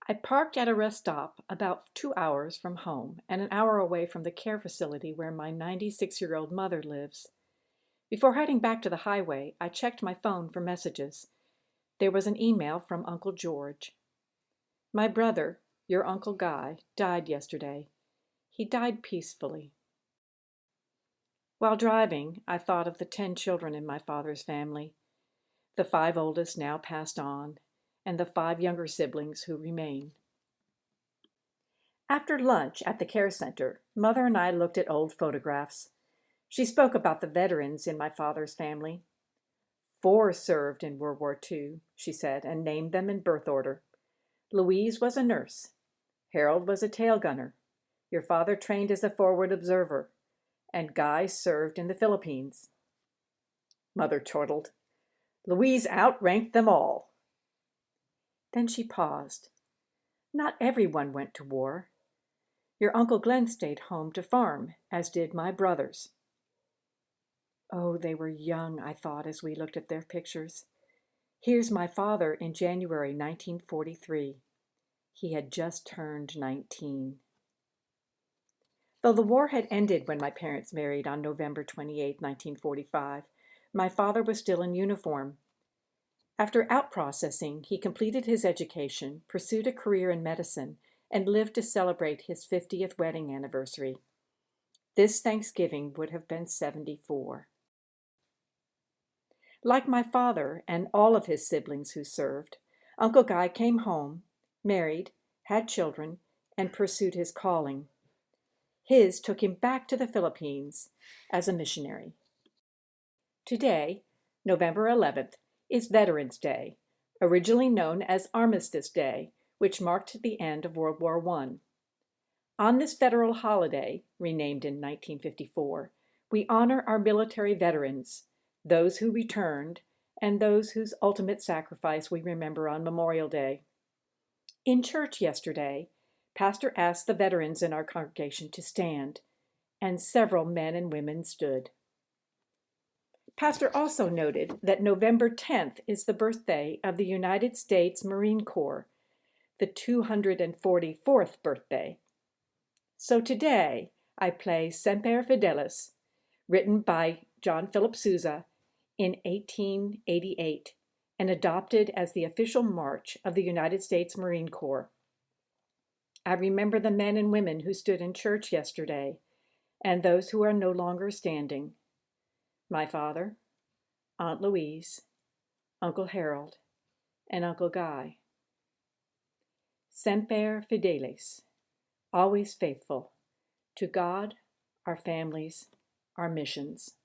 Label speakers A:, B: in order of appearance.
A: I parked at a rest stop about 2 hours from home and an hour away from the care facility where my 96-year-old mother lives. Before heading back to the highway, I checked my phone for messages. There was an email from Uncle George. My brother, your Uncle Guy, died yesterday. He died peacefully. While driving, I thought of the 10 children in my father's family. The 5 oldest now passed on, and the 5 younger siblings who remain. After lunch at the care center, Mother and I looked at old photographs. She spoke about the veterans in my father's family. 4 served in World War II, she said, and named them in birth order. Louise was a nurse. Harold was a tail gunner. Your father trained as a forward observer, and Guy served in the Philippines. Mother chortled. Louise outranked them all. Then she paused. Not everyone went to war. Your Uncle Glenn stayed home to farm, as did my brothers. Oh, they were young, I thought as we looked at their pictures. Here's my father in January 1943. He had just turned 19. Though the war had ended when my parents married on November 28, 1945, my father was still in uniform. After outprocessing, he completed his education, pursued a career in medicine, and lived to celebrate his 50th wedding anniversary. This Thanksgiving would have been 74. Like my father and all of his siblings who served, Uncle Guy came home, married, had children, and pursued his calling. His took him back to the Philippines as a missionary. Today, November 11th, is Veterans Day, originally known as Armistice Day, which marked the end of World War I. On this federal holiday, renamed in 1954, we honor our military veterans, those who returned, and those whose ultimate sacrifice we remember on Memorial Day. In church yesterday, Pastor asked the veterans in our congregation to stand, and several men and women stood. Pastor also noted that November 10th is the birthday of the United States Marine Corps, the 244th birthday. So today, I play Semper Fidelis, written by John Philip Sousa in 1888 and adopted as the official march of the United States Marine Corps. I remember the men and women who stood in church yesterday and those who are no longer standing. My father, Aunt Louise, Uncle Harold, and Uncle Guy. Semper Fidelis, always faithful, to God, our families, our missions.